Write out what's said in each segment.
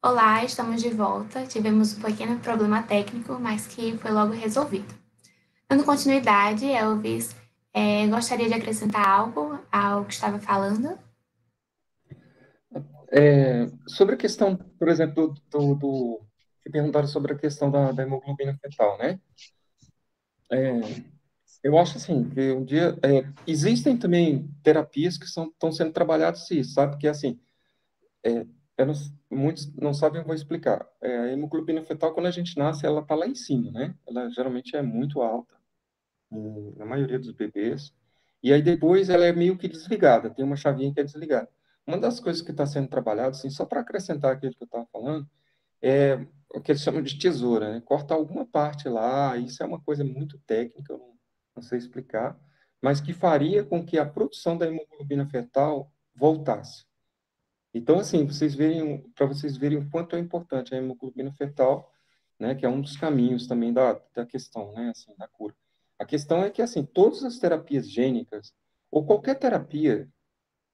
Olá, estamos de volta. Tivemos um pequeno problema técnico, mas que foi logo resolvido. Dando continuidade, Elvis, gostaria de acrescentar algo ao que estava falando? Sobre a questão, por exemplo, que perguntaram sobre a questão da hemoglobina fetal, né? Eu acho assim que um dia existem também terapias que estão sendo trabalhadas, sim, sabe? Que assim, é, muitos não sabem, eu vou explicar. A hemoglobina fetal, quando a gente nasce, ela está lá em cima, né? Ela geralmente é muito alta, na maioria dos bebês. E aí depois ela é meio que desligada, tem uma chavinha que é desligada. Uma das coisas que está sendo trabalhada, assim, só para acrescentar aquilo que eu estava falando, é o que eles chamam de tesoura, né? Cortar alguma parte lá, isso é uma coisa muito técnica, eu não sei explicar, mas que faria com que a produção da hemoglobina fetal voltasse. Então, assim, para vocês verem o quanto é importante a hemoglobina fetal, né? Que é um dos caminhos também da questão, né? Assim, da cura. A questão é que, assim, todas as terapias gênicas, ou qualquer terapia,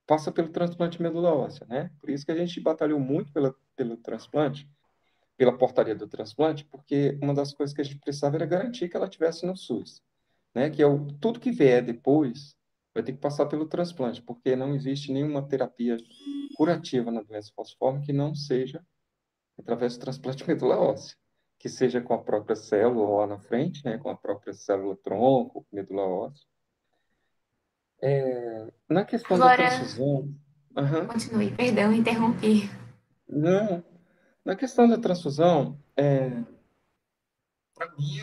passa pelo transplante de medula óssea, né? Por isso que a gente batalhou muito pelo transplante, pela portaria do transplante, porque uma das coisas que a gente precisava era garantir que ela tivesse no SUS, né? Que é tudo que vier depois vai ter que passar pelo transplante, porque não existe nenhuma terapia curativa na doença falciforme que não seja através do transplante de medula óssea, que seja com a própria célula lá na frente, né? Com a própria célula tronco, medula óssea. Na questão da Agora, transfusão, aham, continue, perdão, interrompi. não, na questão da transfusão, para mim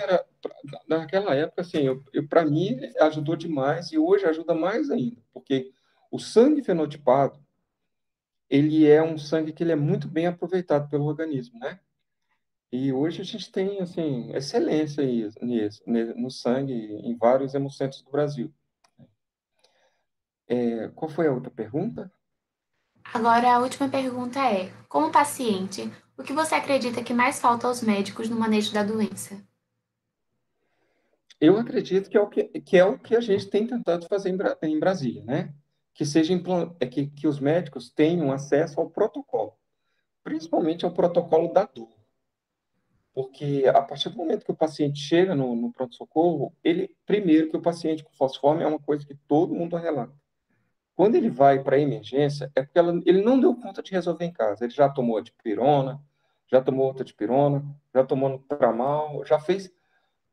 naquela época assim, para mim ajudou demais e hoje ajuda mais ainda, porque o sangue fenotipado, ele é um sangue que ele é muito bem aproveitado pelo organismo, né? E hoje a gente tem assim excelência no sangue em vários hemocentros do Brasil. Qual foi a outra pergunta? Agora, a última pergunta é: como paciente, o que você acredita que mais falta aos médicos no manejo da doença? Eu acredito que é o que a gente tem tentado fazer em Brasília, né? Que seja que os médicos tenham acesso ao protocolo, principalmente ao protocolo da dor. Porque a partir do momento que o paciente chega no pronto-socorro, primeiro que o paciente com falciforme é uma coisa que todo mundo relata. Quando ele vai para a emergência, é porque ele não deu conta de resolver em casa. Ele já tomou a dipirona, já tomou outra dipirona, já tomou no tramal, já fez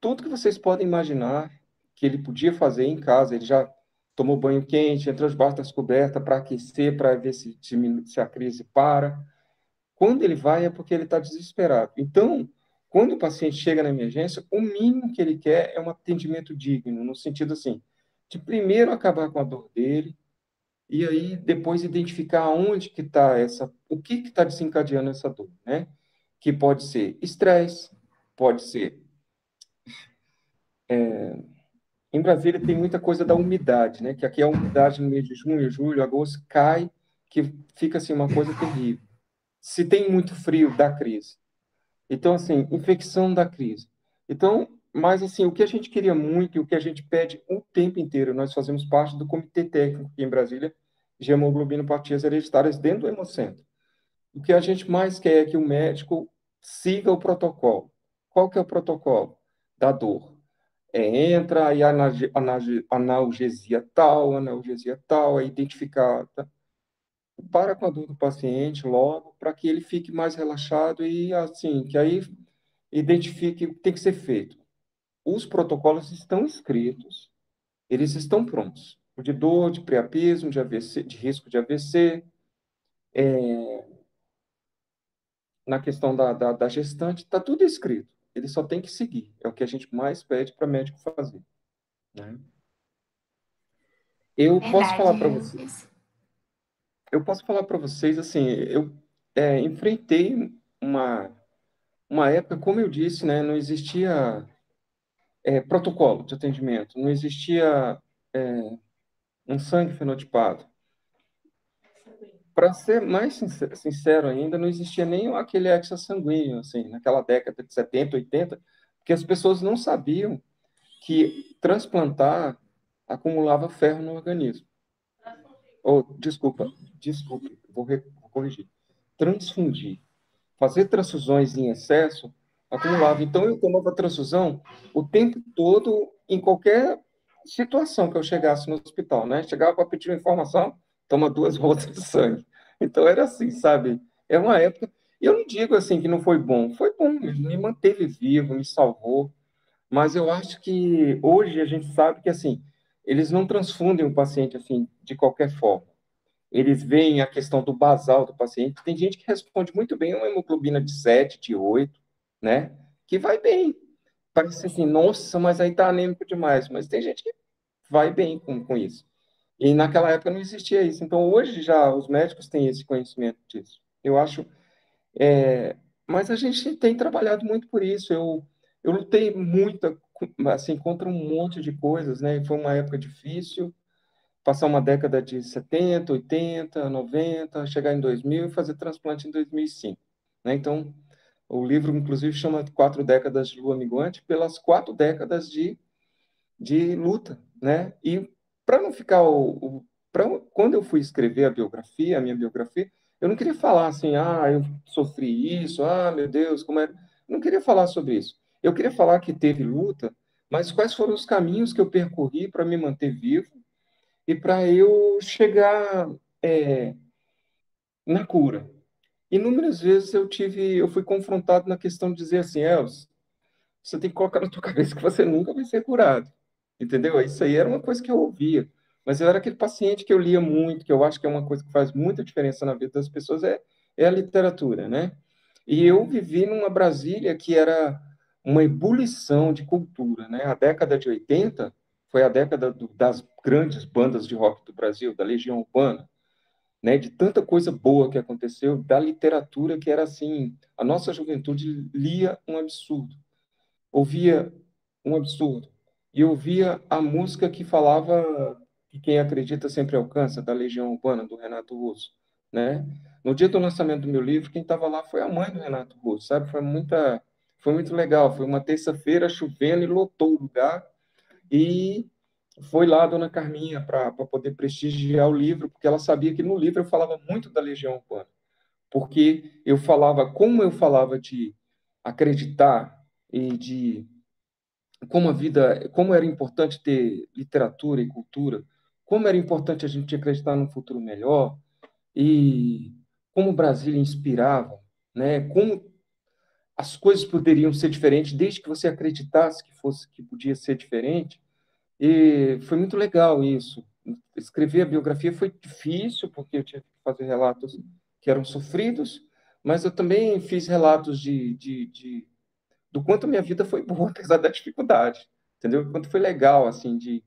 tudo que vocês podem imaginar que ele podia fazer em casa. Ele já tomou banho quente, entrou debaixo das cobertas para aquecer, para ver se a crise para. Quando ele vai é porque ele está desesperado. Então, quando o paciente chega na emergência, o mínimo que ele quer é um atendimento digno, no sentido assim, de primeiro acabar com a dor dele e aí depois identificar onde que está o que está desencadeando essa dor, né? Que pode ser estresse, pode ser. Em Brasília tem muita coisa da umidade, né? Que aqui a umidade no mês de junho, julho, agosto cai, que fica assim uma coisa terrível. Se tem muito frio, dá crise. Então, assim, infecção da crise. Então, mas assim, o que a gente queria muito e o que a gente pede o tempo inteiro, nós fazemos parte do comitê técnico aqui em Brasília de hemoglobinopatias hereditárias dentro do Hemocentro. O que a gente mais quer é que o médico siga o protocolo. Qual que é o protocolo? Da dor. Entra aí analgesia tal, é identificada. Para com a dor do paciente logo, para que ele fique mais relaxado e assim, que aí identifique o que tem que ser feito. Os protocolos estão escritos, eles estão prontos. O de dor, de priapismo, de AVC, de risco de AVC, na questão da gestante, está tudo escrito. Ele só tem que seguir. É o que a gente mais pede para médico fazer, né? Eu posso Verdade, falar para você, Elvis. eu posso falar para vocês assim, eu enfrentei uma uma época, como eu disse, né, não existia protocolo de atendimento, não existia um sangue fenotipado. Para ser mais sincero ainda, não existia nem aquele sanguíneo, assim, naquela década de 70, 80, porque as pessoas não sabiam que transplantar acumulava ferro no organismo. Ou, desculpe, vou corrigir. Transfundir. fazer transfusões em excesso acumulava. Então, eu tomava transfusão o tempo todo, em qualquer situação que eu chegasse no hospital, né? Chegava para pedir uma informação, toma 2 bolsas de sangue. Então, era assim, sabe? É uma época. E eu não digo assim que não foi bom, me manteve vivo, me salvou, mas eu acho que hoje a gente sabe que assim, eles não transfundem o paciente assim de qualquer forma. Eles veem a questão do basal do paciente. Tem gente que responde muito bem a uma hemoglobina de 7, de 8, né? Que vai bem. Parece assim, nossa, mas aí tá anêmico demais. Mas tem gente que vai bem com isso. E naquela época não existia isso. Então hoje já os médicos têm esse conhecimento disso. Eu acho. Mas a gente tem trabalhado muito por isso. Eu lutei muito assim, contra um monte de coisas, né? Foi uma época difícil passar uma década de 70, 80, 90, chegar em 2000 e fazer transplante em 2005, né? Então, o livro, inclusive, chama Quatro Décadas de Lua Minguante, pelas 4 décadas de luta, né? E para não ficar quando eu fui escrever a minha biografia, eu não queria falar assim, eu sofri isso, meu Deus, como é. Eu não queria falar sobre isso. Eu queria falar que teve luta, mas quais foram os caminhos que eu percorri para me manter vivo e para eu chegar é, na cura. Inúmeras vezes eu fui confrontado na questão de dizer assim, Elcio, você tem que colocar na tua cabeça que você nunca vai ser curado, entendeu? Isso aí era uma coisa que eu ouvia, mas eu era aquele paciente que eu lia muito, que eu acho que é uma coisa que faz muita diferença na vida das pessoas, é a literatura, né? E eu vivi numa Brasília que era uma ebulição de cultura, né? A década de 80 foi a década das grandes bandas de rock do Brasil, da Legião Urbana, né? De tanta coisa boa que aconteceu, da literatura que era assim, a nossa juventude lia um absurdo, ouvia um absurdo. E ouvia a música que falava que quem acredita sempre alcança, da Legião Urbana, do Renato Russo, né? No dia do lançamento do meu livro, quem estava lá foi a mãe do Renato Russo, sabe? Foi muito legal. Foi uma terça-feira chovendo e lotou o lugar. E foi lá a dona Carminha para poder prestigiar o livro, porque ela sabia que no livro eu falava muito da Legião Urbana, porque eu falava como eu falava de acreditar e de como era importante ter literatura e cultura, como era importante a gente acreditar num futuro melhor e como Brasília inspirava, né? Como as coisas poderiam ser diferentes desde que você acreditasse que podia ser diferente. E foi muito legal isso. Escrever a biografia foi difícil porque eu tinha que fazer relatos que eram sofridos, mas eu também fiz relatos do quanto minha vida foi boa, apesar da dificuldade, entendeu? O quanto foi legal, assim, de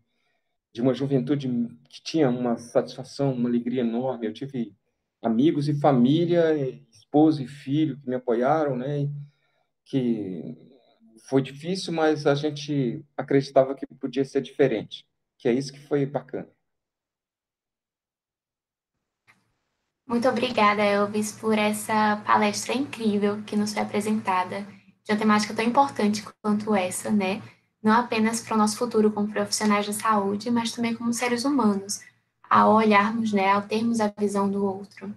uma juventude que tinha uma satisfação, uma alegria enorme. Eu tive amigos e família, esposa e filho que me apoiaram, né? Que foi difícil, mas a gente acreditava que podia ser diferente, que é isso que foi bacana. Muito obrigada, Elvis, por essa palestra incrível que nos foi apresentada, de uma temática tão importante quanto essa, né? Não apenas para o nosso futuro como profissionais da saúde, mas também como seres humanos, ao olharmos, né, ao termos a visão do outro.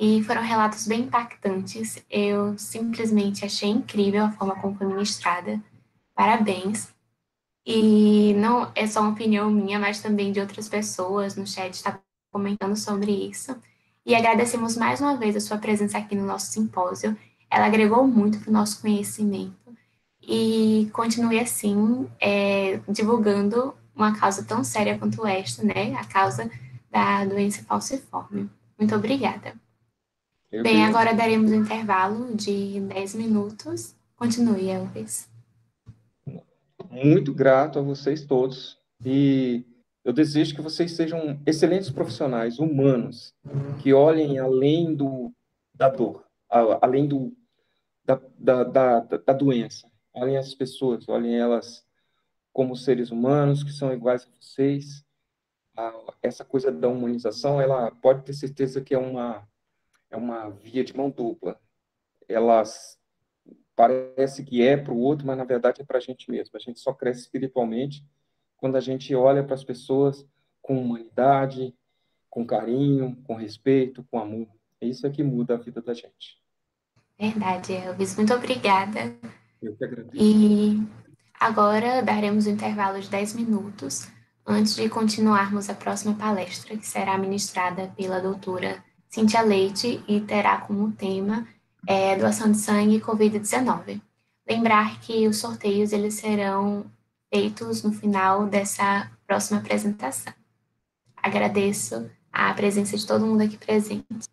E foram relatos bem impactantes. Eu simplesmente achei incrível a forma como foi ministrada. Parabéns. E não é só uma opinião minha, mas também de outras pessoas no chat está comentando sobre isso. E agradecemos mais uma vez a sua presença aqui no nosso simpósio. Ela agregou muito para o nosso conhecimento. E continue assim, divulgando uma causa tão séria quanto esta, né? A causa da doença falciforme. Muito obrigada. Eu Bem, que agora daremos um intervalo de 10 minutos. Continue, Elvis. muito grato a vocês todos e eu desejo que vocês sejam excelentes profissionais, humanos, que olhem além da dor, além da doença. Olhem as pessoas, olhem elas como seres humanos que são iguais a vocês. Essa coisa da humanização, ela pode ter certeza que é uma via de mão dupla. Elas parece que é para o outro, mas na verdade é para a gente mesmo. A gente só cresce espiritualmente quando a gente olha para as pessoas com humanidade, com carinho, com respeito, com amor. É isso que muda a vida da gente. Verdade, Elvis. Muito obrigada. Eu que agradeço. E agora daremos um intervalo de 10 minutos antes de continuarmos a próxima palestra, que será ministrada pela doutora Cíntia Leite e terá como tema doação de sangue e Covid-19. Lembrar que os sorteios eles serão feitos no final dessa próxima apresentação. Agradeço a presença de todo mundo aqui presente.